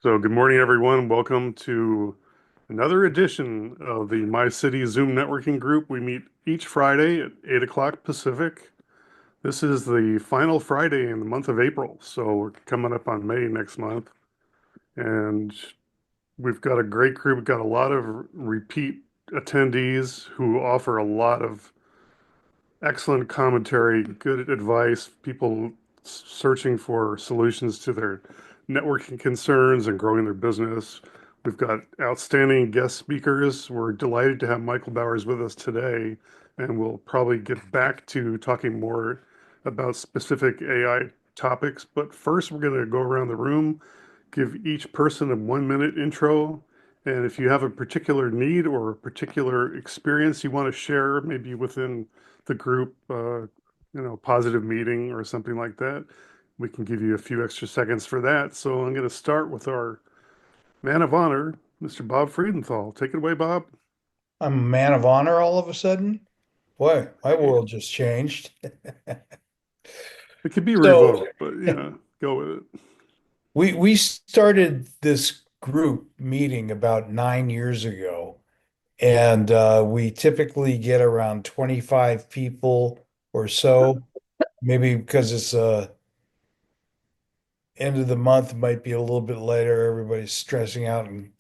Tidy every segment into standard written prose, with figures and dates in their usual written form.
So, good morning, everyone. Welcome to another edition of the Mycity Zoom networking group. We meet each Friday at 8 o'clock Pacific. This is the final Friday in the month of April. So, we're coming up on May next month. And we've got a great group. We've got a lot of repeat attendees who offer a lot of excellent commentary, good advice, people searching for solutions to their networking concerns and growing their business. We've got outstanding guest speakers. We're delighted to have Michael Bowers with us today, and we'll probably get back to talking more about specific AI topics. But first, we're going to go around the room, give each person a 1 minute intro. And if you have a particular need or a particular experience you want to share, maybe within the group, positive meeting or something like that, we can give you a few extra seconds for that. So I'm going to start with our man of honor, Mr. Bob Friedenthal. Take it away, Bob. I'm a man of honor all of a sudden. Boy, my world just changed. It could be So revoked, but go with it. we started this group meeting about 9 years ago, and we typically get around 25 people or so. Maybe because it's end of the month, might be a little bit later. Everybody's stressing out and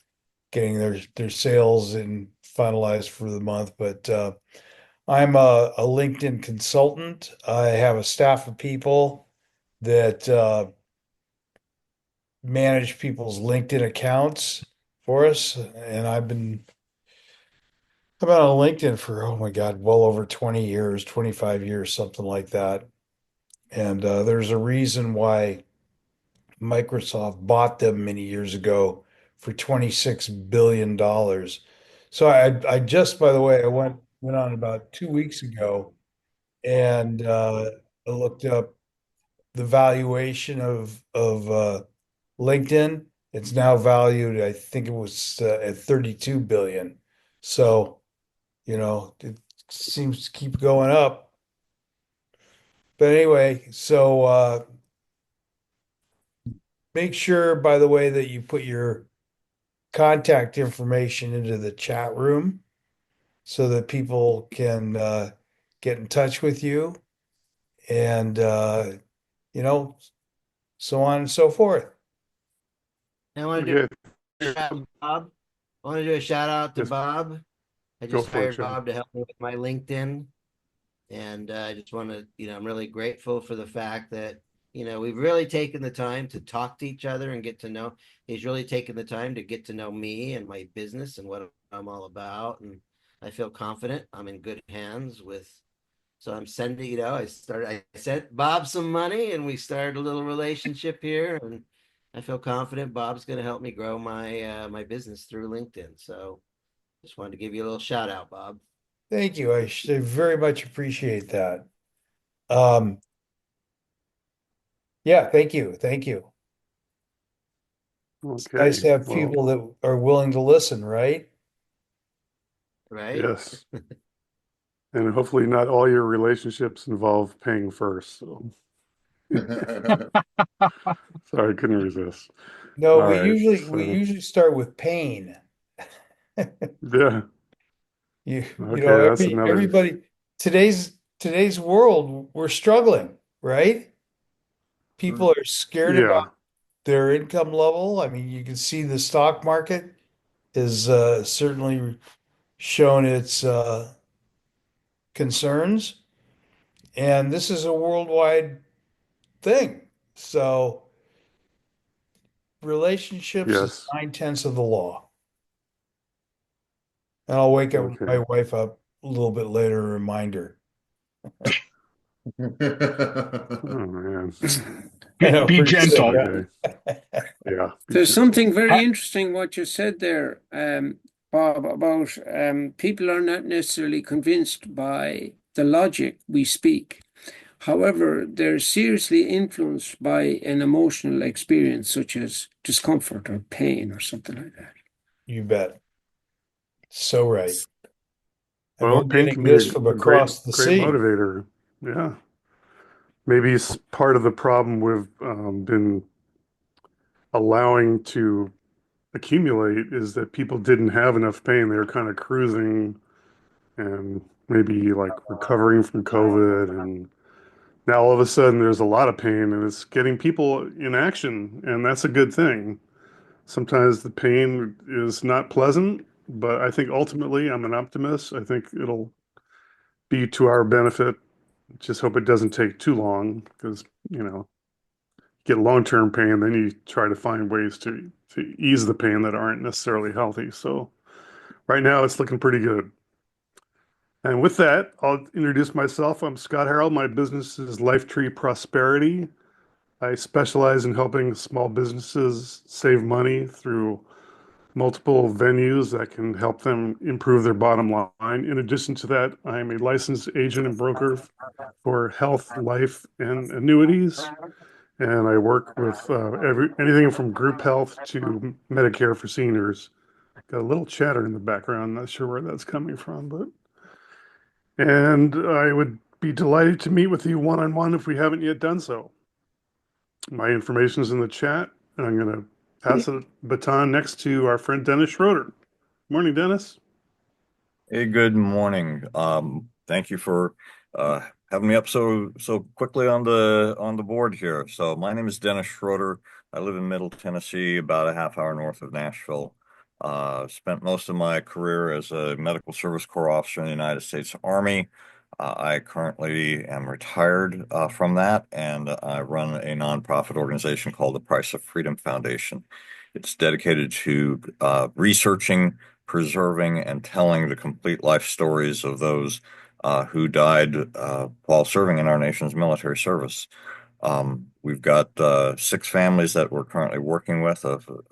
getting their sales and finalized for the month. But I'm a LinkedIn consultant. I have a staff of people that manage people's LinkedIn accounts for us. And I've been on LinkedIn for, oh my God, well over 20 years, 25 years, something like that. And there's a reason why Microsoft bought them many years ago for $26 billion. So I just, by the way, I went on about 2 weeks ago and I looked up the valuation of LinkedIn. It's now valued, I think it was at 32 billion. So, it seems to keep going up. But anyway, so make sure, by the way, that you put your contact information into the chat room so that people can get in touch with you and you know, so on and so forth. I want to do Okay. a shout out to Bob. I want to do a shout out to Yes, Bob. I go just for it, hired John. Bob to help me with my LinkedIn. And I just want to, I'm really grateful for the fact that, we've really taken the time to talk to each other and get to know. He's really taken the time to get to know me and my business and what I'm all about. And I feel confident. I'm in good hands with, so I'm sending, I sent Bob some money and we started a little relationship here. And I feel confident Bob's going to help me grow my business through LinkedIn. So just wanted to give you a little shout out, Bob. Thank you. I should very much appreciate that. Um, yeah, thank you. Thank you. It's nice Okay. to have Well, people that are willing to listen, right? Right? yes. And hopefully not all your relationships involve paying first. So sorry, I couldn't resist. No, All right. we So usually start with pain. yeah. Okay, that's another. Everybody today's world, we're struggling, right? People are scared about Yeah. their income level. I mean, you can see the stock market has certainly shown its concerns, and this is a worldwide thing. So relationships is Yes. 9/10 of the law. And I'll wake up my Okay. wife up a little bit later, and remind her. Oh man. I Be, know, be pretty sick, gentle. Okay. huh? Yeah. Be There's gentle. something very I, interesting what you said there, Bob, about people are not necessarily convinced by the logic we speak. However, they're seriously influenced by an emotional experience such as discomfort or pain or something like that. You bet. So right. And Well, we're pain getting can be this a from great, across the great sea. motivator. Yeah. Maybe it's part of the problem we've been allowing to accumulate is that people didn't have enough pain. They were kind of cruising and maybe like recovering from COVID. And now all of a sudden there's a lot of pain and it's getting people in action. And that's a good thing. Sometimes the pain is not pleasant, but I think ultimately I'm an optimist. I think it'll be to our benefit. Just hope it doesn't take too long because, you know, get long-term pain, then you try to find ways to ease the pain that aren't necessarily healthy. So right now it's looking pretty good. And with that, I'll introduce myself. I'm Scott Harold. My business is Lifetree Prosperity. I specialize in helping small businesses save money through multiple venues that can help them improve their bottom line. In addition to that, I'm a licensed agent and broker for health, life, and annuities. And I work with anything from group health to Medicare for seniors. Got a little chatter in the background. Not sure where that's coming from, but and I would be delighted to meet with you one-on-one if we haven't yet done so. My information is in the chat, and I'm going to pass the baton next to our friend Dennis Schroeder. Morning, Dennis. Hey, good morning. Thank you for having me up so quickly on the board here. So my name is Dennis Schroeder. I live in Middle Tennessee, about a half hour north of Nashville. Spent most of my career as a medical service corps officer in the United States Army. I currently am retired from that, and I run a nonprofit organization called the Price of Freedom Foundation. It's dedicated to researching, preserving, and telling the complete life stories of those who died while serving in our nation's military service. We've got 6 families that we're currently working with,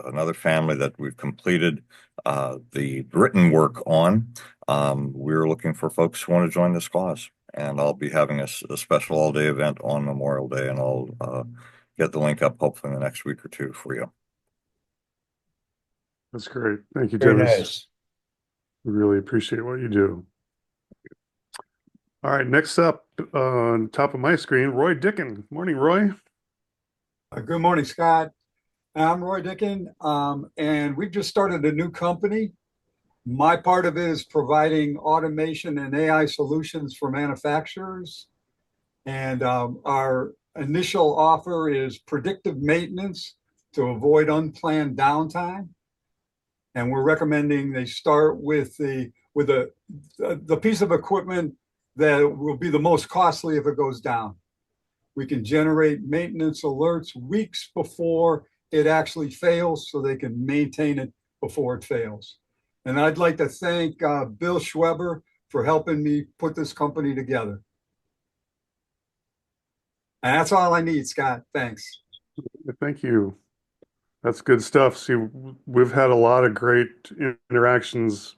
another family that we've completed the written work on. We're looking for folks who want to join this cause, and I'll be having a special all-day event on Memorial Day, and I'll get the link up hopefully in the next week or two for you. That's great. Thank you, Very Dennis. nice. We really appreciate what you do. All right, next up on top of my screen, Roy Dickin. Morning, Roy. Good morning, Scott. I'm Roy Dickin, and we've just started a new company. My part of it is providing automation and AI solutions for manufacturers. And our initial offer is predictive maintenance to avoid unplanned downtime. And we're recommending they start with the piece of equipment that will be the most costly if it goes down. We can generate maintenance alerts weeks before it actually fails so they can maintain it before it fails. And I'd like to thank Bill Schweber for helping me put this company together. And that's all I need, Scott. Thanks. Thank you. That's good stuff. See, we've had a lot of great interactions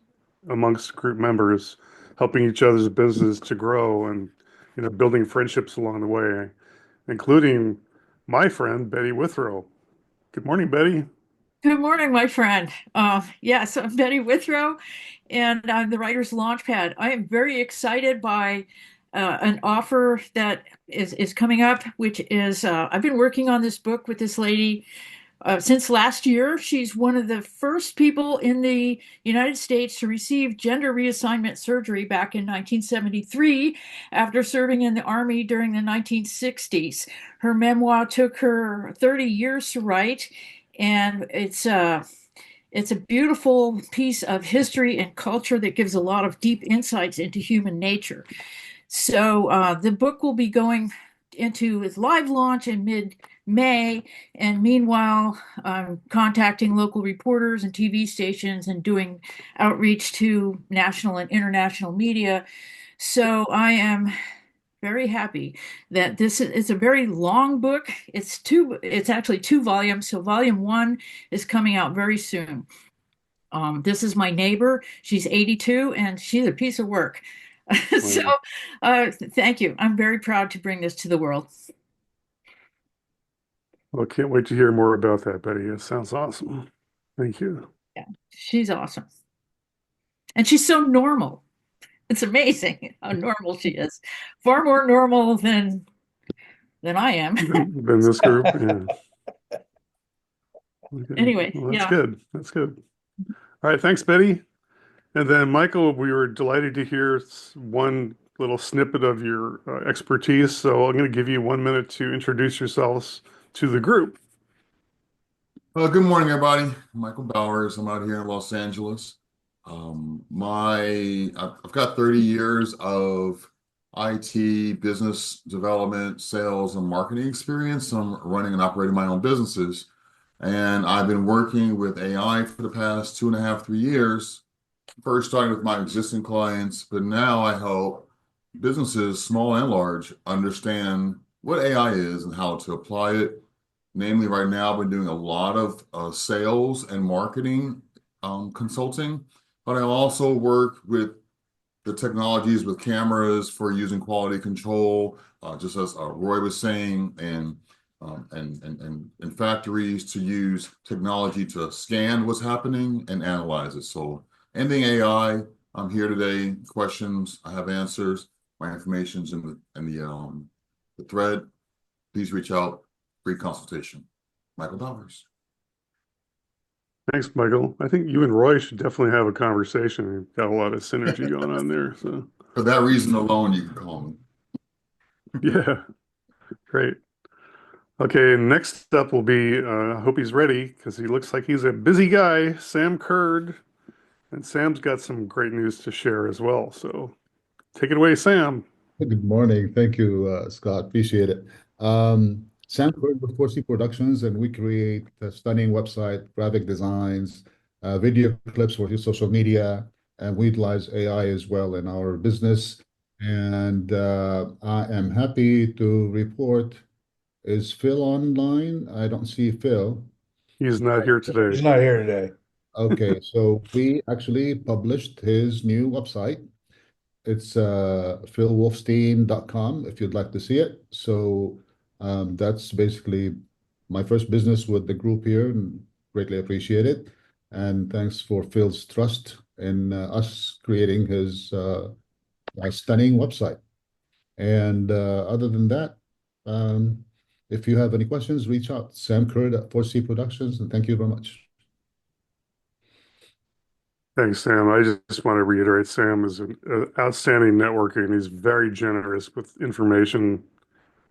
amongst group members, helping each other's business to grow and, you know, building friendships along the way, including my friend, Betty Withrow. Good morning, Betty. Good morning, my friend. Yes, I'm Betty Withrow, and I'm the Writer's Launchpad. I am very excited by an offer that is coming up, which is I've been working on this book with this lady since last year. She's one of the first people in the United States to receive gender reassignment surgery back in 1973 after serving in the Army during the 1960s. Her memoir took her 30 years to write, and it's a beautiful piece of history and culture that gives a lot of deep insights into human nature. So the book will be going into its live launch in mid-May, and meanwhile, I'm contacting local reporters and TV stations and doing outreach to national and international media. So I am very happy that this is a very long book. It's actually 2 volumes. So volume 1 is coming out very soon. This is my neighbor. She's 82 and she's a piece of work. So thank you. I'm very proud to bring this to the world. Well, can't wait to hear more about that, Betty. It sounds awesome. Thank you. Yeah, she's awesome. And she's so normal. It's amazing how normal she is. Far more normal than I am. Than this group, yeah. Okay. Anyway, Well, that's yeah. good. That's good. All right. Thanks, Betty. And then, Michael, we were delighted to hear one little snippet of your expertise. So I'm going to give you 1 minute to introduce yourselves to the group. Good morning, everybody. Michael Bowers. I'm out here in Los Angeles. I've got 30 years of IT, business development, sales, and marketing experience. I'm running and operating my own businesses. And I've been working with AI for the past 2.5, 3 years, first starting with my existing clients, but now I help businesses, small and large, understand what AI is and how to apply it. Namely, right now, I've been doing a lot of sales and marketing consulting, but I also work with the technologies with cameras for using quality control, just as Roy was saying, and factories to use technology to scan what's happening and analyze it. So anything AI, I'm here today. Questions, I have answers. My information's in the thread. Please reach out. Free consultation. Michael Bowers. Thanks, Michael. I think you and Roy should definitely have a conversation. We've got a lot of synergy going on there. So, For that reason alone, you can call me. yeah, great. Okay, next up will be, I hope he's ready because he looks like he's a busy guy, Sam Curd. And Sam's got some great news to share as well. So take it away, Sam. Good morning. Thank you, Scott. Appreciate it. Sam Curd with 4C Productions, and we create a stunning website, graphic designs, video clips for your social media, and we utilize AI as well in our business. And I am happy to report, is Phil online? I don't see Phil. He's not here He's today. not here today. Okay, so we actually published his new website. It's philwolfstein.com if you'd like to see it. So that's basically my first business with the group here, and greatly appreciate it. And thanks for Phil's trust in us creating his stunning website. And other than that, if you have any questions, reach out. Sam Curd at 4C Productions, and thank you very much. Thanks, Sam. I just want to reiterate Sam is an outstanding networker and he's very generous with information.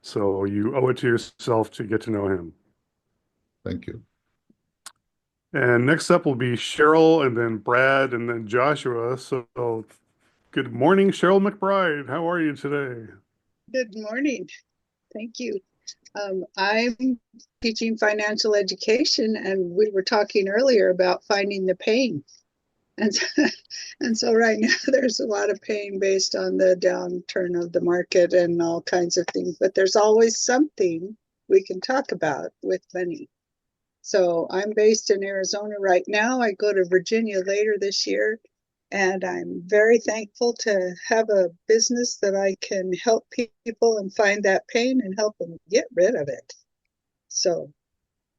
So you owe it to yourself to get to know him. Thank you. And next up will be Cheryl and then Brad and then Joshua. So good morning, Cheryl McBride. How are you today? Good morning. Thank you. I'm teaching financial education, and we were talking earlier about finding the pain. And so right now there's a lot of pain based on the downturn of the market and all kinds of things, but there's always something we can talk about with money. So I'm based in Arizona right now. I go to Virginia later this year, and I'm very thankful to have a business that I can help people and find that pain and help them get rid of it. So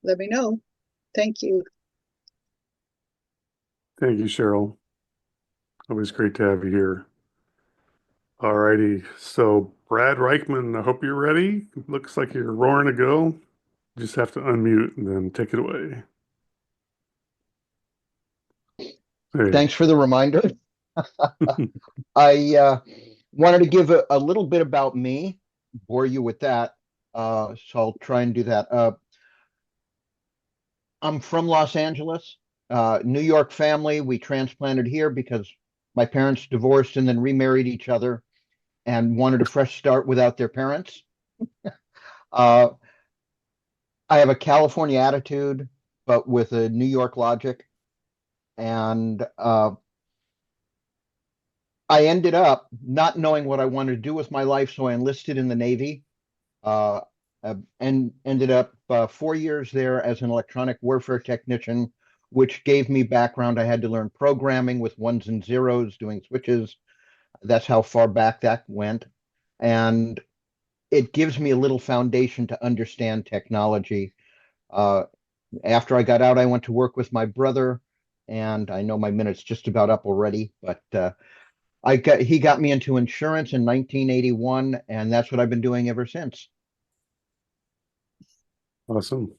let me know. Thank you. Thank you, Cheryl. Always great to have you here. All righty. So Brad Reichman, I hope you're ready. Looks like you're roaring to go. You just have to unmute and then take it away. Hey. Thanks for the reminder. I wanted to give a little bit about me, bore you with that. So I'll try and do that. I'm from Los Angeles, New York family. We transplanted here because my parents divorced and then remarried each other and wanted a fresh start without their parents. I have a California attitude, but with a New York logic. And I ended up not knowing what I wanted to do with my life, so I enlisted in the Navy and ended up 4 years there as an electronic warfare technician, which gave me background. I had to learn programming with ones and zeros, doing switches. That's how far back that went. And it gives me a little foundation to understand technology. After I got out, I went to work with my brother, and I know my minute's just about up already, but he got me into insurance in 1981, and that's what I've been doing ever since. Awesome.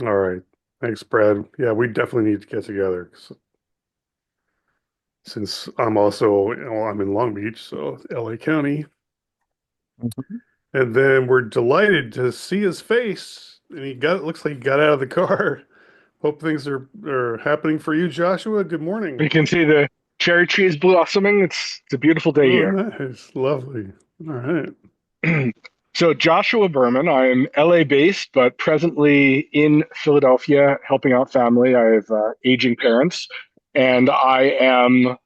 All right. Thanks, Brad. Yeah, we definitely need to get together. Since I'm also, I'm in Long Beach, so LA County. And then we're delighted to see his face. And looks like he got out of the car. Hope things are happening for you, Joshua. Good morning. You can see the cherry trees blossoming. It's a beautiful day Oh, here. nice. Lovely. All right. So Joshua Berman, I am LA based, but presently in Philadelphia helping out family. I have aging parents, and um,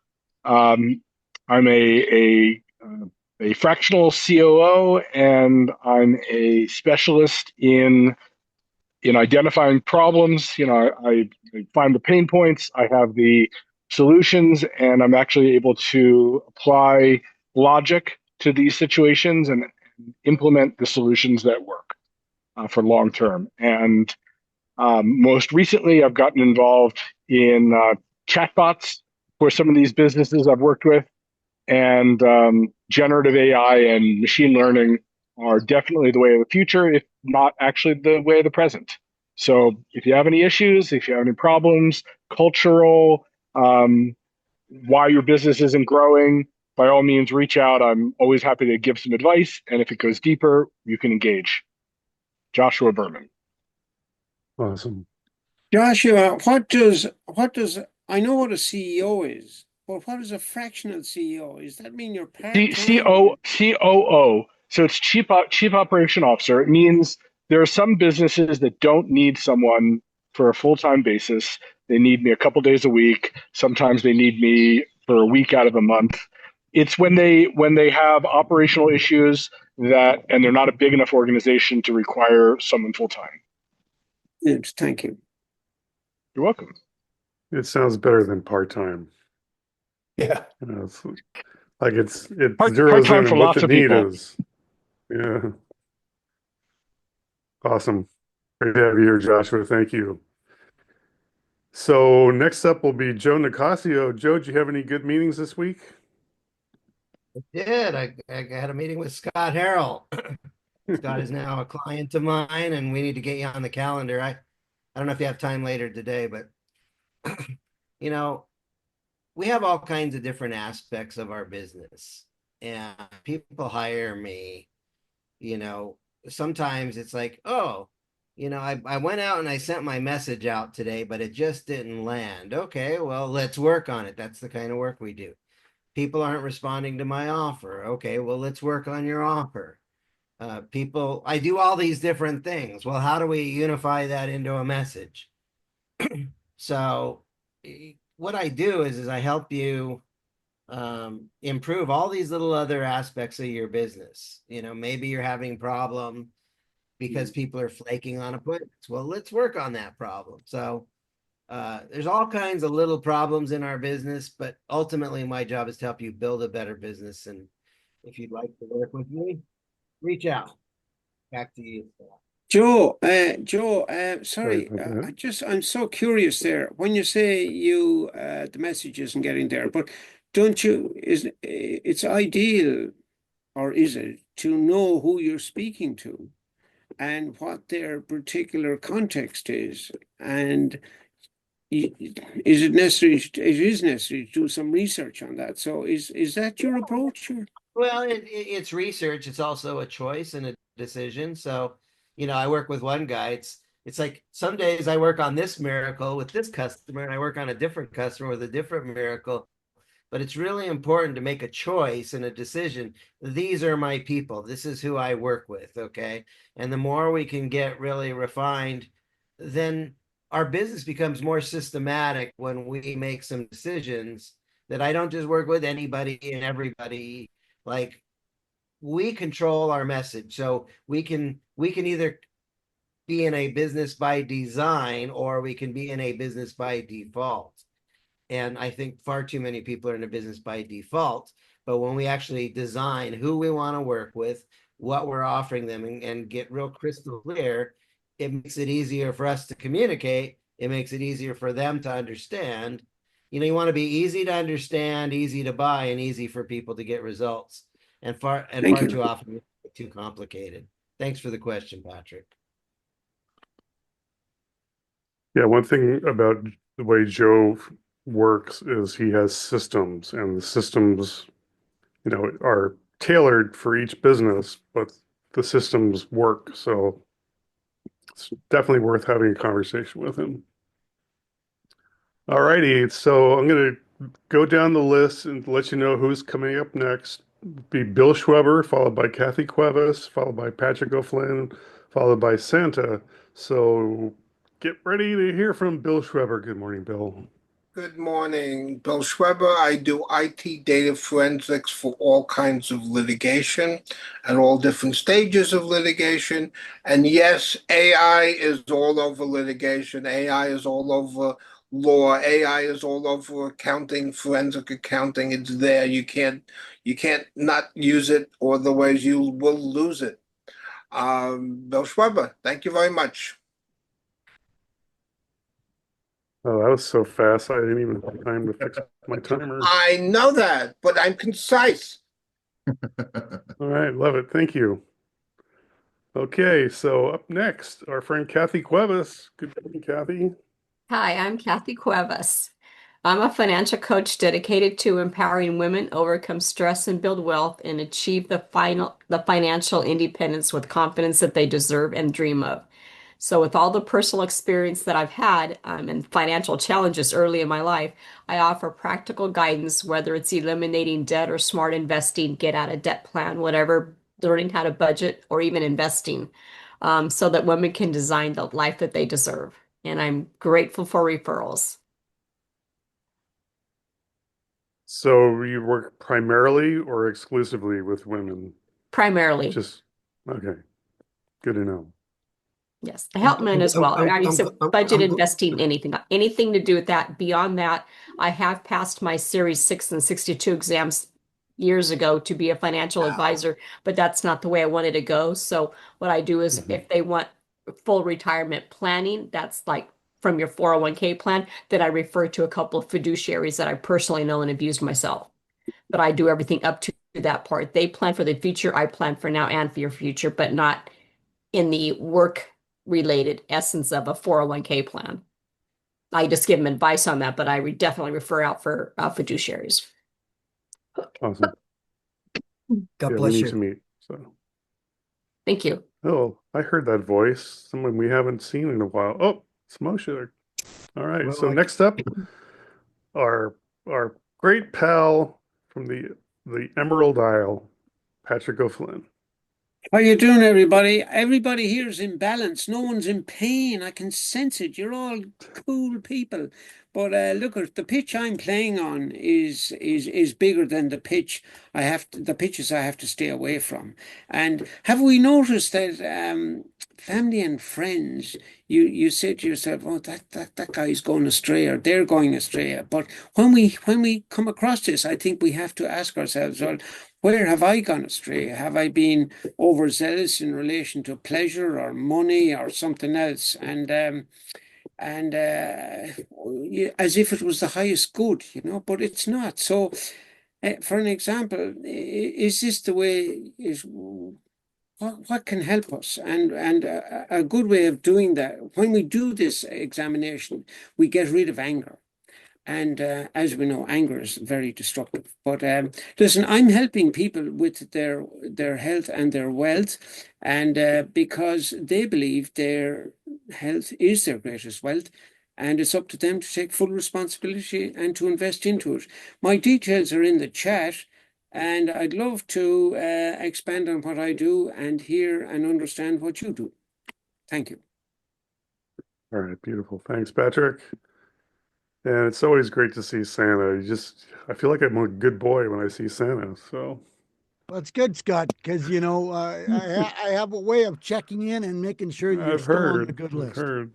I'm a fractional COO, and I'm a specialist in identifying problems. I find the pain points, I have the solutions, and I'm actually able to apply logic to these situations and implement the solutions that work for long term. And most recently, I've gotten involved in chatbots for some of these businesses I've worked with, and generative AI and machine learning are definitely the way of the future, if not actually the way of the present. So if you have any issues, if you have any problems, cultural, why your business isn't growing, by all means, reach out. I'm always happy to give some advice. And if it goes deeper, you can engage. Joshua Berman. Awesome. Joshua, I know what a CEO is, but what is a fractional CEO? Does that mean you're part-time? COO. So it's chief operation officer. It means there are some businesses that don't need someone for a full-time basis. They need me a couple days a week. Sometimes they need me for a week out of a month. It's when they have operational issues and they're not a big enough organization to require someone full-time. Yes, thank you. You're welcome. It sounds better than part-time. Yeah. It's like it Part-time zeroes in for on what lots the of need people. is. Yeah. Awesome. Great to have you here, Joshua. Thank you. So next up will be Joe Nicasio. Joe, do you have any good meetings this week? I did. I had a meeting with Scott Harrell. Scott is now a client of mine, and we need to get you on the calendar. I don't know if you have time later today, but you know, we have all kinds of different aspects of our business, and people hire me. Sometimes it's like, oh, I went out and I sent my message out today, but it just didn't land. Okay, well, let's work on it. That's the kind of work we do. People aren't responding to my offer. Okay, well, let's work on your offer. I do all these different things. Well, how do we unify that into a message? So what I do is I help you improve all these little other aspects of your business. Maybe you're having problem because people are flaking on appointments. Well, let's work on that problem. So there's all kinds of little problems in our business, but ultimately my job is to help you build a better business. And if you'd like to work with me, reach out. Back to you. Joe, Sorry sorry, about that. I'm so curious there. When you say the message isn't getting there, but don't you, it's ideal, or is it, to know who you're speaking to and what their particular context is? And is it necessary? It is necessary to do some research on that. So is that your approach? Or? Well, it's research. It's also a choice and a decision. So, I work with one guy. It's like some days I work on this miracle with this customer, and I work on a different customer with a different miracle. But it's really important to make a choice and a decision. These are my people. This is who I work with. Okay. And the more we can get really refined, then our business becomes more systematic when we make some decisions that I don't just work with anybody and everybody. Like, we control our message. So we can either be in a business by design, or we can be in a business by default. And I think far too many people are in a business by default. But when we actually design who we want to work with, what we're offering them, and get real crystal clear, it makes it easier for us to communicate. It makes it easier for them to understand. You want to be easy to understand, easy to buy, and easy for people to get results. And far Thank you. too often it's too complicated. Thanks for the question, Patrick. Yeah, one thing about the way Joe works is he has systems, and the systems, are tailored for each business, but the systems work. So it's definitely worth having a conversation with him. All righty, so I'm going to go down the list and let you know who's coming up next. Be Bill Schweber, followed by Kathy Cuevas, followed by Patrick O'Flynn, followed by Santa. So get ready to hear from Bill Schweber. Good morning, Bill. Good morning, Bill Schweber. I do IT data forensics for all kinds of litigation at all different stages of litigation. And yes, AI is all over litigation. AI is all over law. AI is all over accounting, forensic accounting. It's there. You can't not use it, or otherwise you will lose it. Bill Schweber, thank you very much. Oh, that was so fast. I didn't even have time to fix my timer. I know that, but I'm concise. All right, love it. Thank you. Okay, so up next, our friend Kathy Cuevas. Good morning, Kathy. Hi, I'm Kathy Cuevas. I'm a financial coach dedicated to empowering women overcome stress and build wealth and achieve the financial independence with confidence that they deserve and dream of. So, with all the personal experience that I've had and financial challenges early in my life, I offer practical guidance, whether it's eliminating debt or smart investing, get out of debt plan, whatever, learning how to budget or even investing, so that women can design the life that they deserve. And I'm grateful for referrals. So you work primarily or exclusively with women? Primarily. Just, okay, good to know. Yes, I help men as well. I mean, so budget investing, anything to do with that. Beyond that, I have passed my Series 6 and 62 exams years ago to be a financial advisor, but that's not the way I wanted to go. So what I do is if they want full retirement planning, that's like from your 401k plan, then I refer to a couple of fiduciaries that I personally know and have used myself. But I do everything up to that part. They plan for the future, I plan for now and for your future, but not in the work related essence of a 401k plan. I just give them advice on that, but I definitely refer out for fiduciaries. Awesome. God Yeah, we bless need you. to meet. So, Thank you. oh, I heard that voice. Someone we haven't seen in a while. Oh, it's Moshe. All right. Well, So next up, our great pal from the Emerald Isle, Patrick O'Flynn. How you doing, everybody? Everybody here is in balance. No one's in pain. I can sense it. You're all cool people. But look, the pitch I'm playing on is bigger than the pitch the pitches I have to stay away from. And have we noticed that family and friends, you say to yourself, oh, that guy's going astray or they're going astray. But when we come across this, I think we have to ask ourselves, well, where have I gone astray? Have I been overzealous in relation to pleasure or money or something else? And as if it was the highest good, but it's not. So, for an example, is this the way? What can help us? And a good way of doing that, when we do this examination, we get rid of anger. And as we know, anger is very destructive. But listen, I'm helping people with their health and their wealth, and because they believe their health is their greatest wealth, and it's up to them to take full responsibility and to invest into it. My details are in the chat, and I'd love to expand on what I do and hear and understand what you do. Thank you. All right, beautiful. Thanks, Patrick. And it's always great to see Santa. I feel like I'm a good boy when I see Santa. So, well, it's good, Scott, because I have a way of checking in and making sure you're I've still on the heard, good I've list. heard.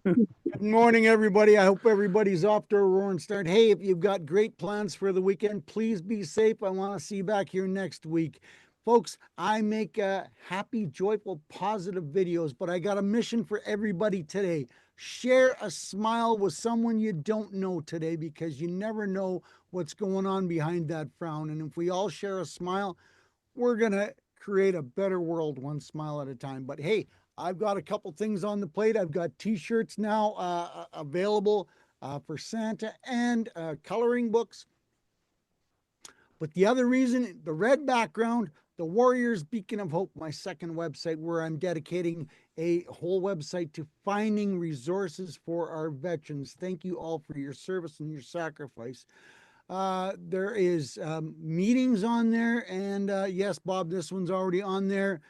Good morning, everybody. I hope everybody's off to a roaring start. Hey, if you've got great plans for the weekend, please be safe. I want to see you back here next week. Folks, I make happy, joyful, positive videos, but I got a mission for everybody today. Share a smile with someone you don't know today, because you never know what's going on behind that frown. And if we all share a smile, we're going to create a better world one smile at a time. But hey, I've got a couple things on the plate. I've got t-shirts now available for Santa and coloring books. But the other reason, the red background, the Warriors Beacon of Hope, my second website, where I'm dedicating a whole website to finding resources for our veterans. Thank you all for your service and your sacrifice. There is meetings on there, and yes, Bob, this one's already on there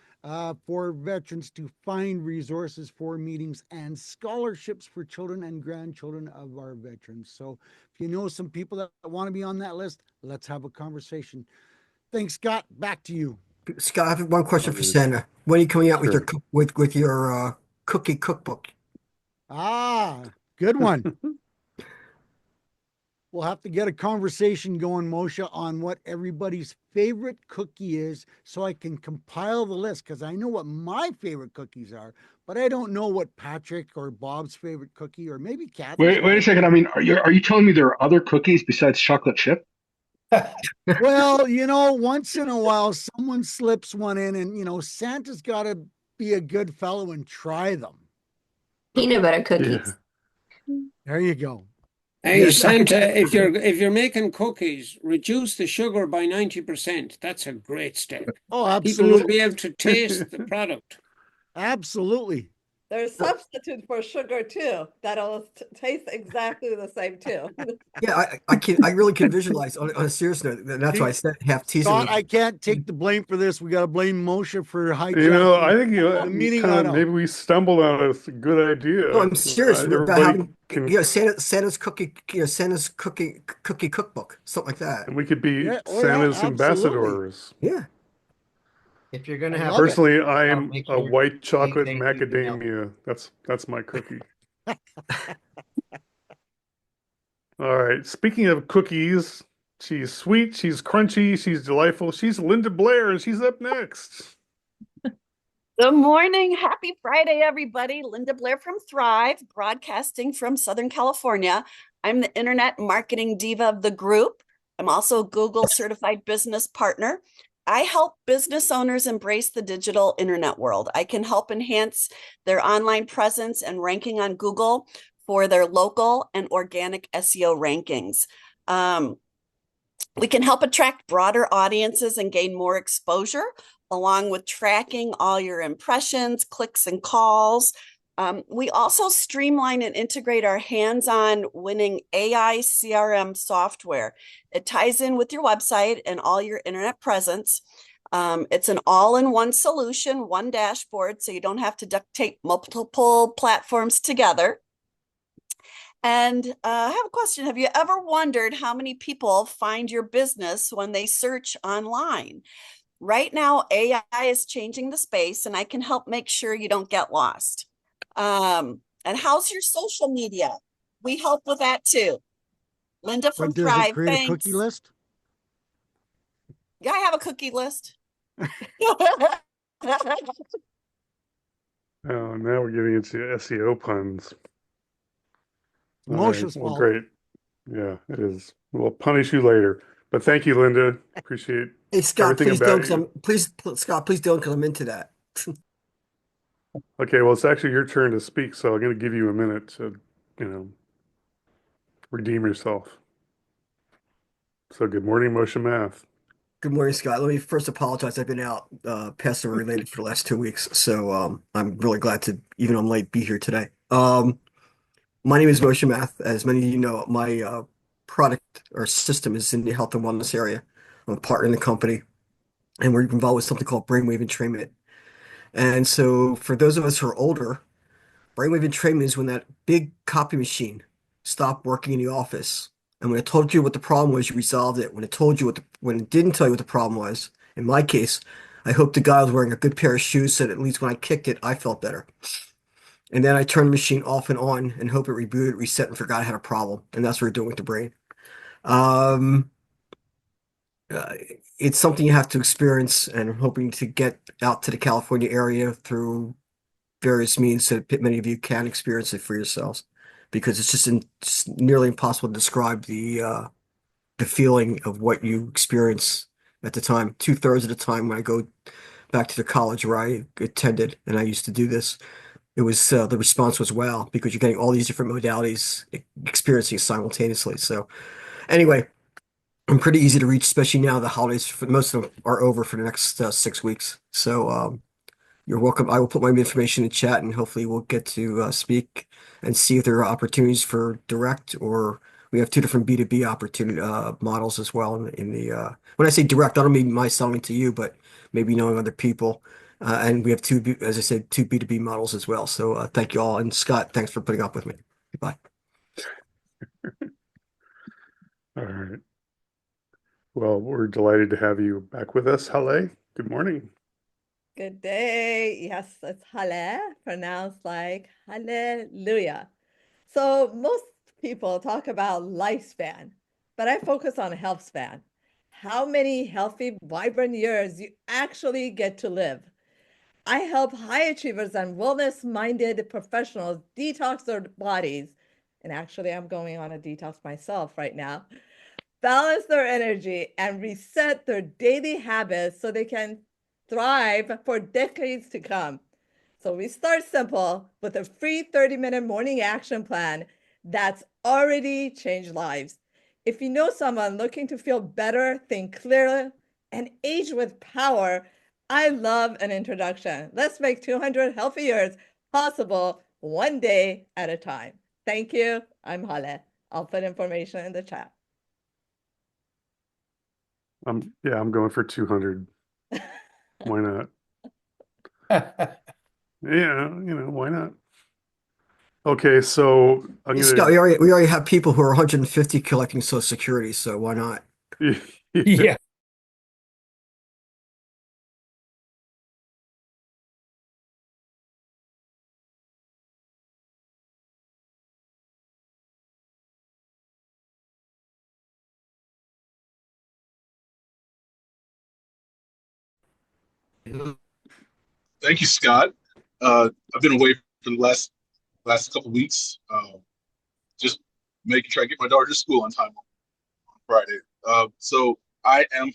for veterans to find resources for meetings and scholarships for children and grandchildren of our veterans. So if you know some people that want to be on that list, let's have a conversation. Thanks, Scott. Back to you. Scott, I have one question for Okay. Santa. When are you coming out with Sure. your cookie cookbook? Ah, good one. We'll have to get a conversation going, Moshe, on what everybody's favorite cookie is so I can compile the list, because I know what my favorite cookies are, but I don't know what Patrick or Bob's favorite cookie, or maybe Kathy's. Wait a second. I mean, are you telling me there are other cookies besides chocolate chip? Well, once in a while someone slips one in, and Santa's got to be a good fellow and try them. Peanut butter cookies. Yeah. There you go. Hey, Yes, Santa, if you're making cookies, reduce the sugar by 90%. That's a great step. Oh, People will absolutely. be able to taste the product. Absolutely. There's substitute for sugar too. That'll taste exactly the same too. Yeah, I really can visualize on a serious note. That's why I said half Scott, teasingly. I can't take the blame for this. We got to blame Moshe for hijacking You know, I think the meeting kind on of maybe we stumbled on a good idea. No, I'm serious about Everybody having can, Santa's cookie cookbook, something like that. and we could be Yeah, oh yeah, Santa's absolutely. ambassadors. Yeah. If you're gonna I have love it. Personally, I'll I'm make a sure white chocolate they do the milk. macadamia. That's my cookie. All right. Speaking of cookies, she's sweet, she's crunchy, she's delightful. She's Linda Blair, and she's up next. Good morning. Happy Friday, everybody. Linda Blair from Thrive, broadcasting from Southern California. I'm the internet marketing diva of the group. I'm also a Google certified business partner. I help business owners embrace the digital internet world. I can help enhance their online presence and ranking on Google for their local and organic SEO rankings. We can help attract broader audiences and gain more exposure, along with tracking all your impressions, clicks, and calls. We also streamline and integrate our hands-on winning AI CRM software. It ties in with your website and all your internet presence. It's an all-in-one solution, one dashboard, so you don't have to duct tape multiple platforms together. And I have a question. Have you ever wondered how many people find your business when they search online? Right now, AI is changing the space, and I can help make sure you don't get lost. And how's your social media? We help with that too. Linda from But does Thrive. it create Thanks. a cookie list? Yeah, I have a cookie list. Oh, now we're getting into SEO puns. All right. Moshe's Well, fault. great. Yeah, it is. We'll punish you later. But thank you, Linda. Appreciate Hey, Scott, everything please don't, about you. Scott, please don't, because I'm into that. Okay, well, it's actually your turn to speak, so I'm going to give you a minute to, redeem yourself. So, good morning, Moshe Math. Good morning, Scott. Let me first apologize. I've been out Passover related for the last 2 weeks, so I'm really glad to, even on late, be here today. My name is Moshe Math. As many of you know, my product or system is in the health and wellness area. I'm a partner in the company, and we're involved with something called brainwave entrainment. And so, for those of us who are older, brainwave entrainment is when that big copy machine stopped working in the office. And when it told you what the problem was, you resolved it. When it didn't tell you what the problem was, in my case, I hope the guy was wearing a good pair of shoes so that at least when I kicked it, I felt better. And then I turned the machine off and on and hope it rebooted, reset, and forgot I had a problem. And that's what we're doing with the brain. It's something you have to experience, and I'm hoping to get out to the California area through various means so that many of you can experience it for yourselves, because it's just nearly impossible to describe the feeling of what you experience at the time. 2/3 of the time when I go back to the college where I attended, and I used to do this. It was the response was wow, because you're getting all these different modalities experiencing simultaneously. So anyway, I'm pretty easy to reach, especially now the holidays for most of them are over for the next 6 weeks. So you're welcome. I will put my information in chat, and hopefully we'll get to speak and see if there are opportunities for direct, or we have two different B2B opportunity models as well. In the when I say direct, I don't mean my selling to you, but maybe knowing other people. And we have as I said, two B2B models as well. So thank you all, and Scott, thanks for putting up with me. Goodbye. All right. Well, we're delighted to have you back with us, Halle. Good morning. Good day. Yes, it's Hale, pronounced like hallelujah. So most people talk about lifespan, but I focus on health span. How many healthy, vibrant years you actually get to live. I help high achievers and wellness-minded professionals detox their bodies. And actually, I'm going on a detox myself right now. Balance their energy and reset their daily habits so they can thrive for decades to come. So we start simple with a free 30-minute morning action plan that's already changed lives. If you know someone looking to feel better, think clearly, and age with power, I love an introduction. Let's make 200 healthy years possible one day at a time. Thank you. I'm Hale. I'll put information in the chat. Yeah, I'm going for 200. Why not? Yeah, why not? Okay, so I'm Scott, gonna. we already have people who are 150 collecting Social Security, so why not? Yeah. Thank you, Scott. I've been away for the last couple of weeks, just making sure I get my daughter to school on time on Friday. So I am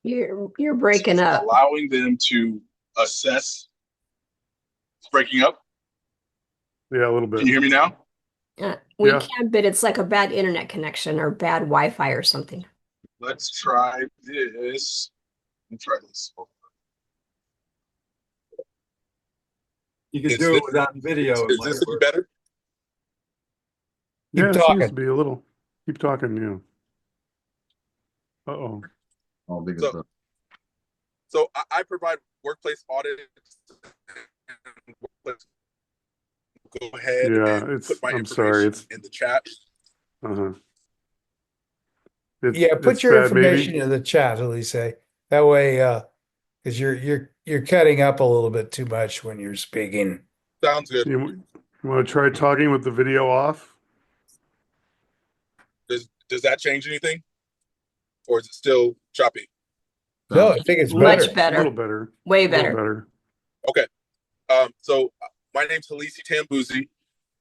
You're breaking up. allowing them to assess. It's breaking up. Yeah, a little bit. Can you hear me now? We Yeah. can, but it's like a bad internet connection or bad Wi-Fi or something. Let's try this. Let me try this. You can do it without video. Is this any better? Yeah, Keep it seems talking. to be a little. Keep talking, yeah. Uh-oh. I'll dig So- it up. So I provide workplace audits. Go ahead Yeah, and it's. put my I'm information sorry. It's. in the chat. Uh-huh. Yeah, put It's your bad, information maybe. in the chat, Elise. That way, because you're cutting up a little bit too much when you're speaking. Sounds good. You want to try talking with the video off? Does that change anything, or is it still choppy? No, I think it's Much better. A little better. better. Way A little better. better. Okay. So my name's Halisi Tambuzi.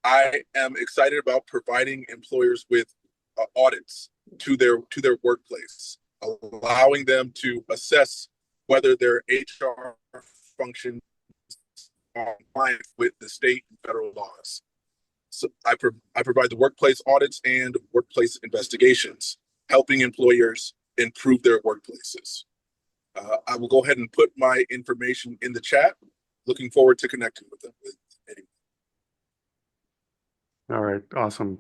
I am excited about providing employers with audits to their workplace, allowing them to assess whether their HR function are compliant with the state and federal laws. So I provide the workplace audits and workplace investigations, helping employers improve their workplaces. I will go ahead and put my information in the chat. Looking forward to connecting with them. All right. Awesome.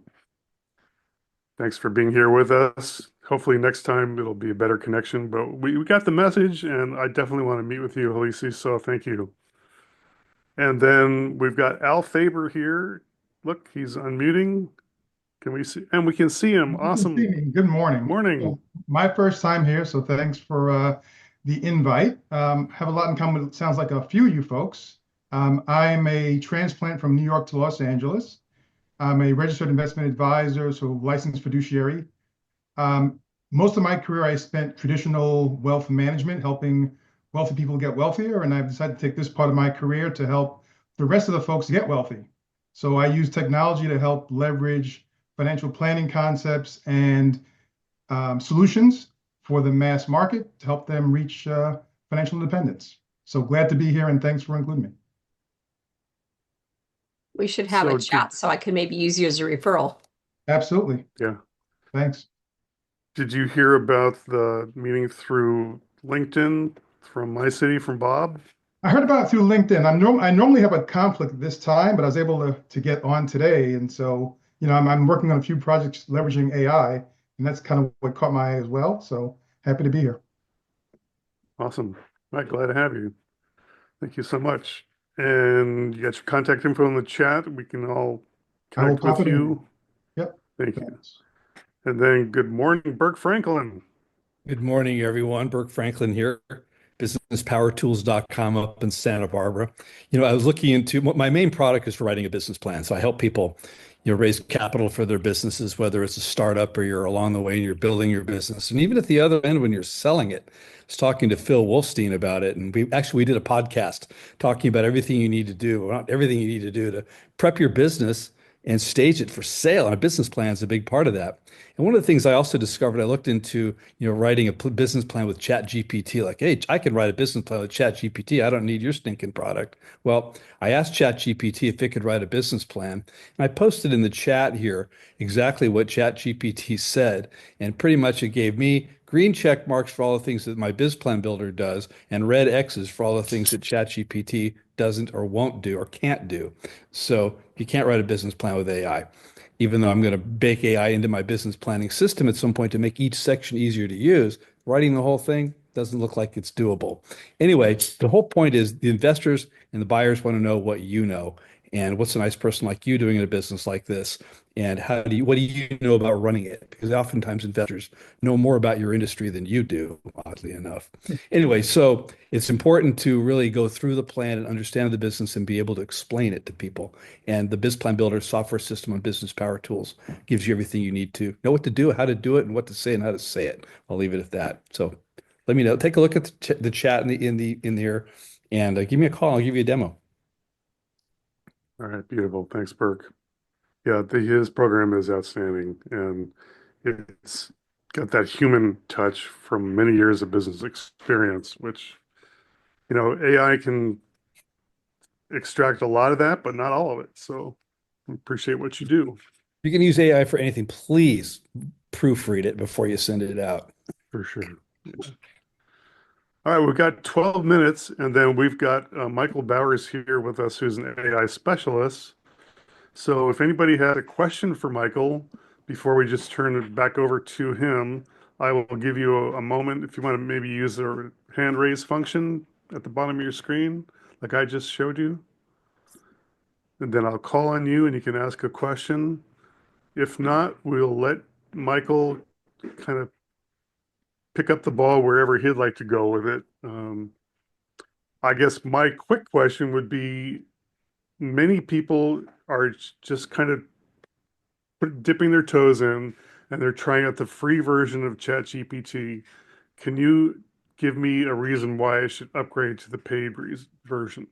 Thanks for being here with us. Hopefully next time it'll be a better connection, but we got the message and I definitely want to meet with you, Halisi, so thank you. And then we've got Al Faber here. Look, he's unmuting. Can we see? And we can see him. You can Awesome. see me. Good morning. Morning. Well, my first time here, so thanks for the invite. Have a lot in common with, it sounds like a few of you folks. I'm a transplant from New York to Los Angeles. I'm a registered investment advisor, so licensed fiduciary. Most of my career, I spent traditional wealth management, helping wealthy people get wealthier, and I've decided to take this part of my career to help the rest of the folks get wealthy. So I use technology to help leverage financial planning concepts and solutions for the mass market to help them reach financial independence. So glad to be here, and thanks for including me. We should have a chat so I can maybe use you as a referral. Absolutely. Yeah. Thanks. Did you hear about the meeting through LinkedIn from Mycity from Bob? I heard about it through LinkedIn. I normally have a conflict this time, but I was able to get on today. And so, I'm working on a few projects leveraging AI, and that's kind of what caught my eye as well. So happy to be here. Awesome. Right, glad to have you. Thank you so much. And you got your contact info in the chat. We can all I will connect pop with it in. you. Yep. Thank you. And then good morning, Burke Franklin. Good morning, everyone. Burke Franklin here, businesspowertools.com up in Santa Barbara. I was looking into my main product is for writing a business plan. So I help people, raise capital for their businesses, whether it's a startup or you're along the way and you're building your business. And even at the other end, when you're selling it, I was talking to Phil Wolfstein about it. And we did a podcast talking about everything you need to do, not everything you need to do to prep your business and stage it for sale. And a business plan is a big part of that. And one of the things I also discovered, I looked into, writing a business plan with Chat GPT, like, hey, I can write a business plan with Chat GPT. I don't need your stinking product. Well, I asked Chat GPT if it could write a business plan. And I posted in the chat here exactly what Chat GPT said. And pretty much it gave me green check marks for all the things that my biz plan builder does and red X's for all the things that Chat GPT doesn't or won't do or can't do. So you can't write a business plan with AI. Even though I'm going to bake AI into my business planning system at some point to make each section easier to use, writing the whole thing doesn't look like it's doable. Anyway, the whole point is the investors and the buyers want to know what you know. And what's a nice person like you doing in a business like this? And what do you know about running it? Because oftentimes investors know more about your industry than you do, oddly enough. Anyway, so it's important to really go through the plan and understand the business and be able to explain it to people. And the Biz Plan Builder software system on Business Power Tools gives you everything you need to know what to do, how to do it, and what to say and how to say it. I'll leave it at that. So let me know. Take a look at the chat in here, and give me a call. I'll give you a demo. All right, beautiful. Thanks, Burke. Yeah, his program is outstanding, and it's got that human touch from many years of business experience, which, AI can extract a lot of that, but not all of it. So I appreciate what you do. You can use AI for anything. Please proofread it before you send it out. For sure. Yeah. All right, we've got 12 minutes, and then we've got Michael Bowers here with us, who's an AI specialist. So if anybody had a question for Michael, before we just turn it back over to him, I will give you a moment if you want to maybe use the hand raise function at the bottom of your screen, like I just showed you. And then I'll call on you and you can ask a question. If not, we'll let Michael kind of pick up the ball wherever he'd like to go with it. I guess my quick question would be, many people are just kind of dipping their toes in and they're trying out the free version of ChatGPT. Can you give me a reason why I should upgrade to the paid version?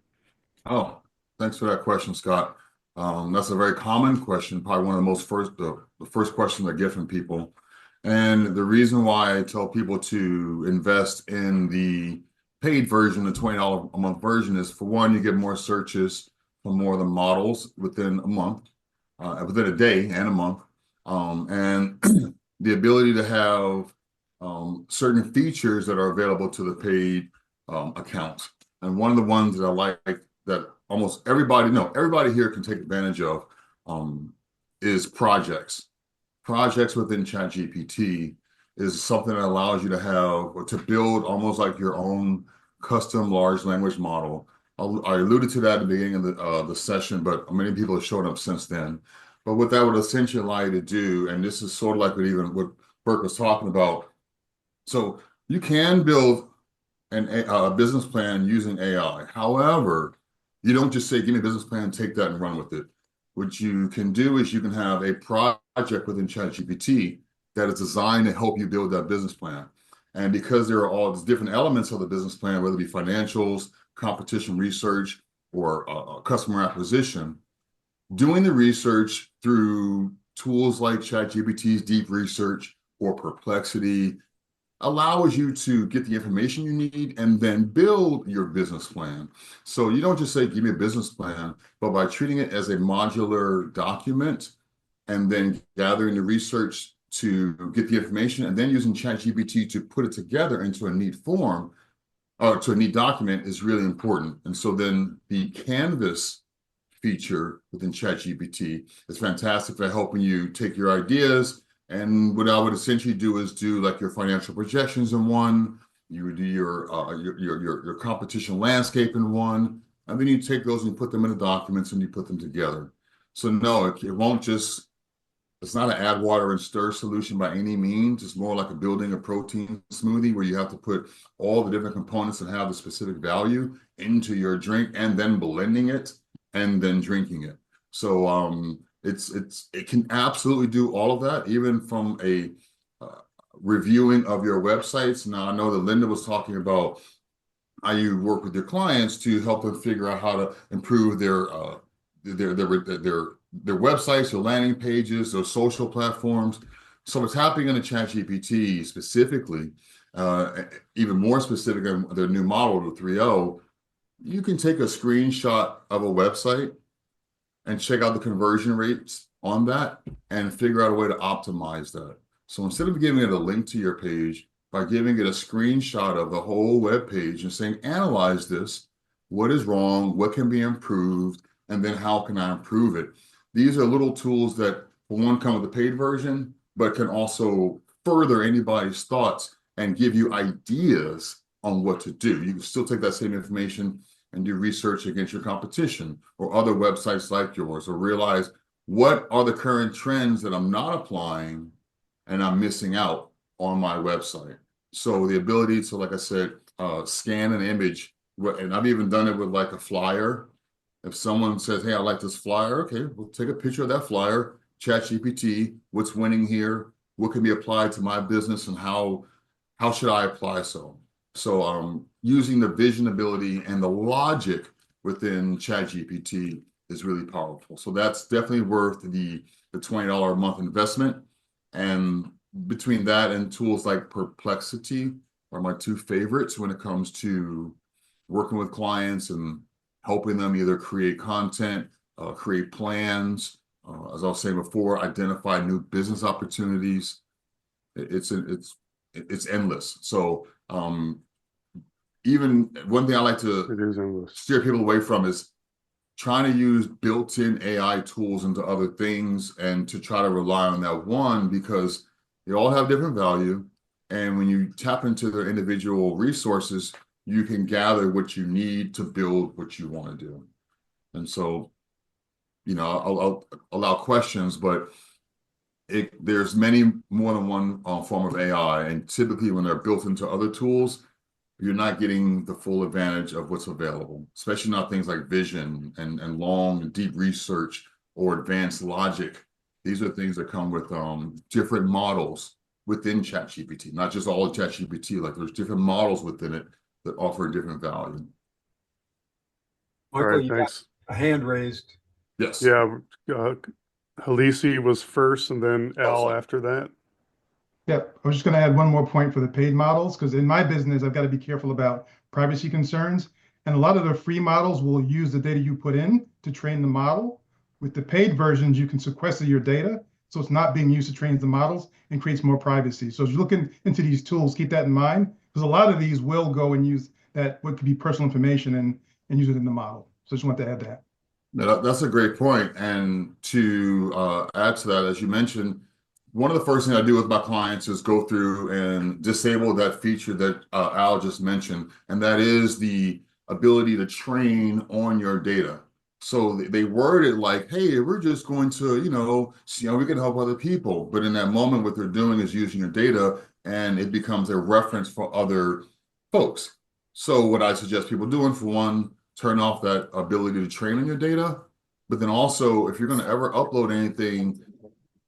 Oh, thanks for that question, Scott. That's a very common question, probably one of the first questions I get from people. And the reason why I tell people to invest in the paid version, the $20 a month version, is for one, you get more searches from more of the models within a month, within a day and a month. And the ability to have certain features that are available to the paid accounts. And one of the ones that I like that almost everybody here can take advantage of is projects. Projects within ChatGPT is something that allows you to have or to build almost like your own custom large language model. I alluded to that at the beginning of the session, but many people have shown up since then. But what that would essentially allow you to do, and this is sort of like what Burke was talking about. So you can build a business plan using AI. However, you don't just say, give me a business plan, take that and run with it. What you can do is you can have a project within ChatGPT that is designed to help you build that business plan. And because there are all these different elements of the business plan, whether it be financials, competition research, or customer acquisition, doing the research through tools like ChatGPT's deep research or Perplexity allows you to get the information you need and then build your business plan. So you don't just say, give me a business plan, but by treating it as a modular document and then gathering the research to get the information and then using ChatGPT to put it together into a neat form or to a neat document is really important. And so then the Canvas feature within ChatGPT is fantastic for helping you take your ideas. And what I would essentially do is do like your financial projections in one, you would do your competition landscape in one, and then you take those and you put them into documents and you put them together. So no, it won't just, it's not an add water and stir solution by any means. It's more like a building a protein smoothie where you have to put all the different components that have the specific value into your drink and then blending it and then drinking it. So it can absolutely do all of that, even from a reviewing of your websites. Now, I know that Linda was talking about how you work with your clients to help them figure out how to improve their websites, their landing pages, their social platforms. So what's happening in the ChatGPT specifically, even more specific than their new model, the 3.0, you can take a screenshot of a website and check out the conversion rates on that and figure out a way to optimize that. So instead of giving it a link to your page, by giving it a screenshot of the whole web page and saying, analyze this, what is wrong, what can be improved, and then how can I improve it? These are little tools that, for one, come with the paid version, but can also further anybody's thoughts and give you ideas on what to do. You can still take that same information and do research against your competition or other websites like yours, or realize what are the current trends that I'm not applying and I'm missing out on my website. So the ability to, like I said, scan an image, and I've even done it with like a flyer. If someone says, hey, I like this flyer, okay, we'll take a picture of that flyer, ChatGPT, what's winning here, what can be applied to my business, and how should I apply so? So using the vision ability and the logic within ChatGPT is really powerful. So that's definitely worth the $20 a month investment. And between that and tools like Perplexity are my two favorites when it comes to working with clients and helping them either create content, create plans, as I was saying before, identify new business opportunities. It's endless. So even one thing I like to steer people away from is trying to use built-in AI tools into other things and to try to rely on that one, because they all have different value. And when you tap into their individual resources, you can gather what you need to build what you want to do. And so, I'll allow questions, but there's many more than one form of AI. And typically when they're built into other tools, you're not getting the full advantage of what's available, especially not things like vision and long and deep research or advanced logic. These are things that come with different models within ChatGPT, not just all of ChatGPT. Like there's different models within it that offer different value. Michael, All right, you thanks. got a hand raised. Yes. Yeah, Halisi was first and then Al after that. Yep. I was just going to add one more point for the paid models, because in my business, I've got to be careful about privacy concerns. And a lot of the free models will use the data you put in to train the model. With the paid versions, you can sequester your data, so it's not being used to train the models and creates more privacy. So as you're looking into these tools, keep that in mind, because a lot of these will go and use that, what could be personal information, and use it in the model. So I just want to add that. No, that's a great point. And to add to that, as you mentioned, one of the first things I do with my clients is go through and disable that feature that Al just mentioned, and that is the ability to train on your data. So they word it like, hey, we're just going to, see how we can help other people. But in that moment, what they're doing is using your data, and it becomes a reference for other folks. So what I suggest people doing, for one, turn off that ability to train on your data. But then also, if you're going to ever upload anything,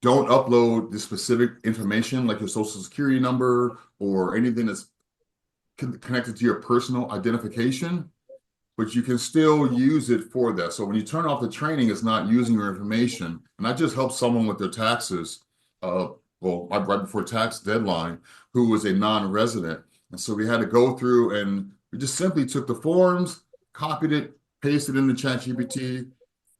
don't upload the specific information like your social security number or anything that's connected to your personal identification, but you can still use it for that. So when you turn off the training, it's not using your information. And that just helps someone with their taxes well, right before tax deadline, who was a non-resident. And so we had to go through and we just simply took the forms, copied it, pasted it into ChatGPT.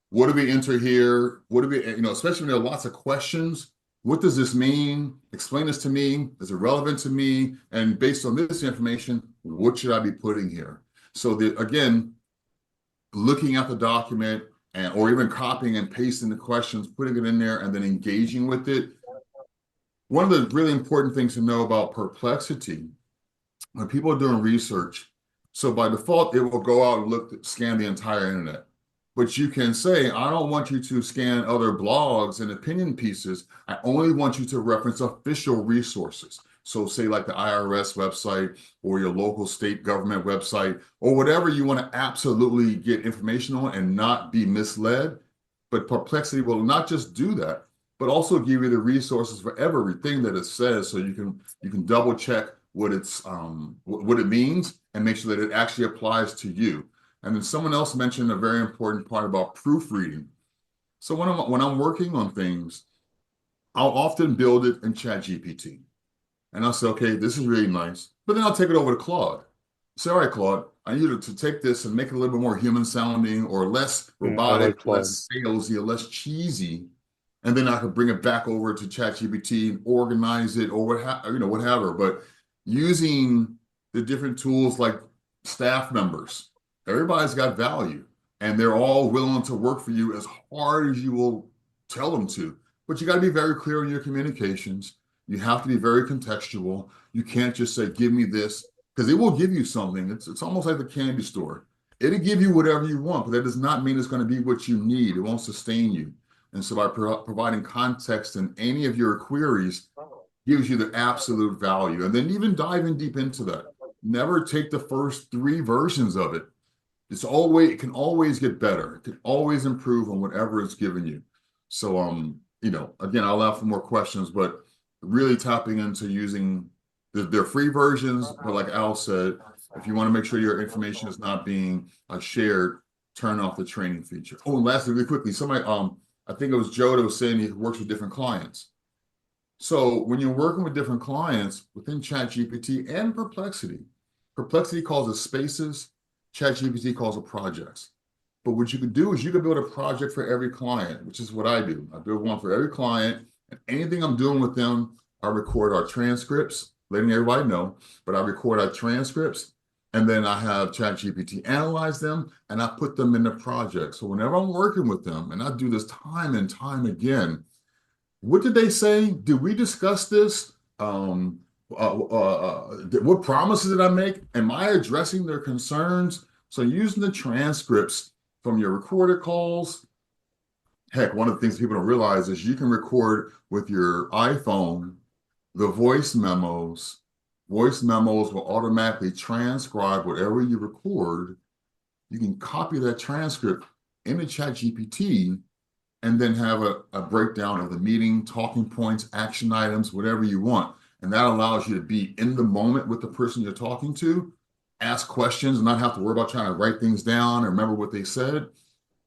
What do we enter here? What do we, especially when there are lots of questions. What does this mean? Explain this to me. Is it relevant to me? And based on this information, what should I be putting here? So again, looking at the document or even copying and pasting the questions, putting it in there, and then engaging with it. One of the really important things to know about Perplexity, when people are doing research, so by default, it will go out and scan the entire internet. But you can say, I don't want you to scan other blogs and opinion pieces. I only want you to reference official resources. So say like the IRS website or your local state government website or whatever you want to absolutely get information on and not be misled. But Perplexity will not just do that, but also give you the resources for everything that it says, so you can double check what it means and make sure that it actually applies to you. And then someone else mentioned a very important part about proofreading. So when I'm working on things, I'll often build it in ChatGPT. And I'll say, okay, this is really nice. But then I'll take it over to Claude. Say, all right, Claude, I need you to take this and make it a little bit more human sounding or less robotic, less salesy, or less cheesy. And then I could bring it back over to ChatGPT and organize it or whatever. But using the different tools like staff members, everybody's got value and they're all willing to work for you as hard as you will tell them to. But you got to be very clear in your communications. You have to be very contextual. You can't just say, give me this, because it will give you something. It's almost like the candy store. It'll give you whatever you want, but that does not mean it's going to be what you need. It won't sustain you. And so by providing context in any of your queries gives you the absolute value. And then even diving deep into that. Never take the first 3 versions of it. It can always get better. It can always improve on whatever it's given you. So, again, I'll allow for more questions, but really tapping into using their free versions. But like Al said, if you want to make sure your information is not being shared, turn off the training feature. Oh, and lastly, really quickly, somebody, I think it was Joe that was saying he works with different clients. So when you're working with different clients within ChatGPT and Perplexity calls it spaces, ChatGPT calls it projects. But what you could do is you could build a project for every client, which is what I do. I build one for every client, and anything I'm doing with them, I record our transcripts, letting everybody know, but I record our transcripts, and then I have ChatGPT analyze them, and I put them in the project. So whenever I'm working with them, and I do this time and time again, what did they say? Did we discuss this? What promises did I make? Am I addressing their concerns? So using the transcripts from your recorded calls. Heck, one of the things people don't realize is you can record with your iPhone the voice memos. Voice memos will automatically transcribe whatever you record. You can copy that transcript into ChatGPT and then have a breakdown of the meeting, talking points, action items, whatever you want. And that allows you to be in the moment with the person you're talking to, ask questions, and not have to worry about trying to write things down or remember what they said.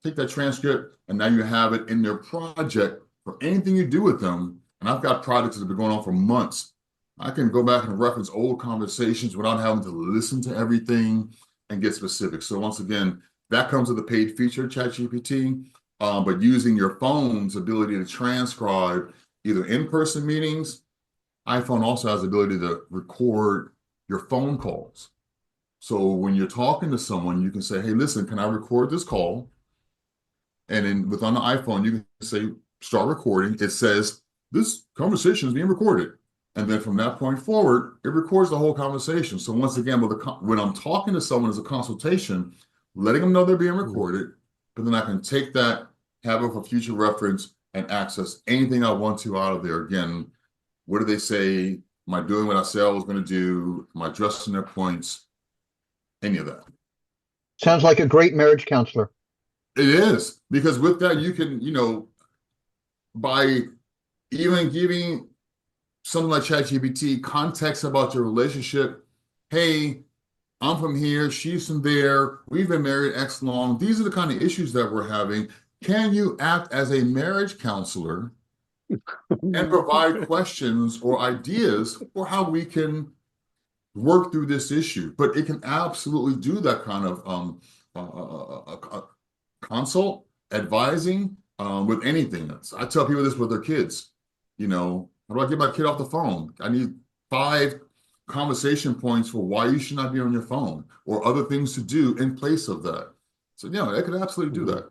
Take that transcript, and now you have it in their project for anything you do with them. And I've got projects that have been going on for months. I can go back and reference old conversations without having to listen to everything and get specific. So once again, that comes with a paid feature, ChatGPT. But using your phone's ability to transcribe either in-person meetings, iPhone also has the ability to record your phone calls. So when you're talking to someone, you can say, hey, listen, can I record this call? And then on the iPhone, you can say, start recording. It says, this conversation is being recorded. And then from that point forward, it records the whole conversation. So once again, when I'm talking to someone as a consultation, letting them know they're being recorded, but then I can take that, have it for future reference, and access anything I want to out of there. Again, what do they say? Am I doing what I said I was going to do? Am I addressing their points? Any of that. Sounds like a great marriage counselor. It is, because with that, you can, by even giving something like ChatGPT context about your relationship, hey, I'm from here, she's from there, we've been married X long, these are the kind of issues that we're having. Can you act as a marriage counselor and provide questions or ideas for how we can work through this issue. But it can absolutely do that kind of consult, advising with anything. I tell people this with their kids. How do I get my kid off the phone? I need 5 conversation points for why you should not be on your phone or other things to do in place of that. So, yeah, it could absolutely do that.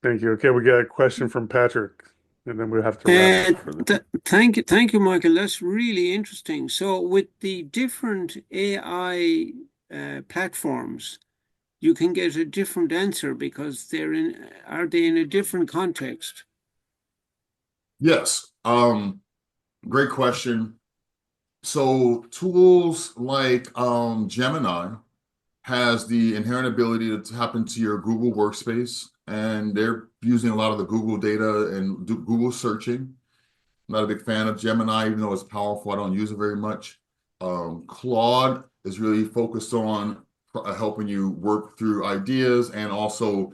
Thank you. Okay, we got a question from Patrick, and then we'll have to wrap up for the. Thank you, Michael. That's really interesting. So, with the different AI platforms, you can get a different answer because are they in a different context? Yes. Great question. So tools like Gemini has the inherent ability to tap into your Google workspace, and they're using a lot of the Google data and Google searching. I'm not a big fan of Gemini, even though it's powerful. I don't use it very much. Claude is really focused on helping you work through ideas and also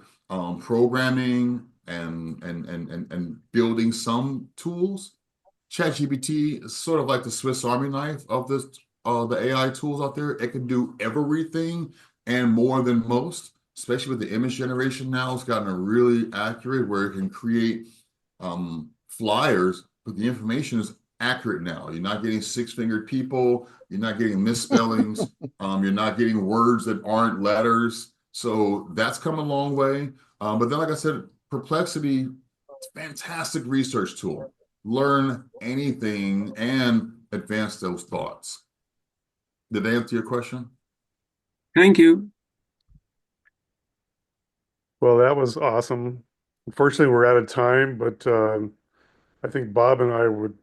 programming and building some tools. ChatGPT is sort of like the Swiss Army knife of the AI tools out there. It can do everything and more than most, especially with the image generation now. It's gotten really accurate where it can create flyers, but the information is accurate now. You're not getting 6-fingered people. You're not getting misspellings. You're not getting words that aren't letters. So that's come a long way. But then, like I said, Perplexity, it's a fantastic research tool. Learn anything and advance those thoughts. Did they answer your question? Thank you. Well, that was awesome. Unfortunately, we're out of time, but I think Bob and I would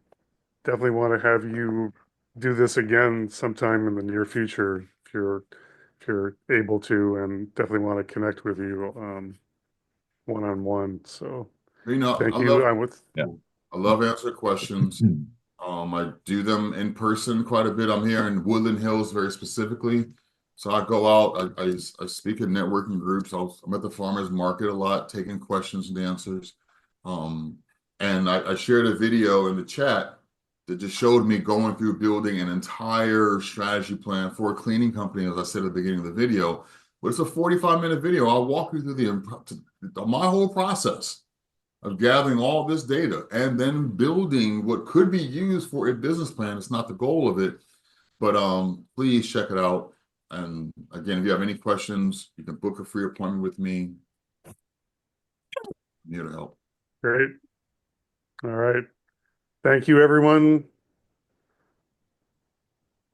definitely want to have you do this again sometime in the near future if you're able to, and definitely want to connect with you one-on-one. So thank you. I love answering questions. I do them in person quite a bit. I'm here in Woodland Hills very specifically. So I go out, I speak in networking groups. I'm at the farmers market a lot, taking questions and answers. And I shared a video in the chat that just showed me going through building an entire strategy plan for a cleaning company, as I said at the beginning of the video. But it's a 45-minute video. I'll walk you through my whole process of gathering all this data and then building what could be used for a business plan. It's not the goal of it, but please check it out. And again, if you have any questions, you can book a free appointment with me. I'm here to help. Great. All right. Thank you, everyone.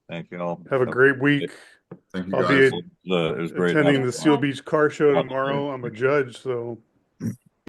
Thank you all. Have a great week. Thank you, I'll guys. be It was great attending having the Seal you. Beach Car Show tomorrow. I'm a judge, so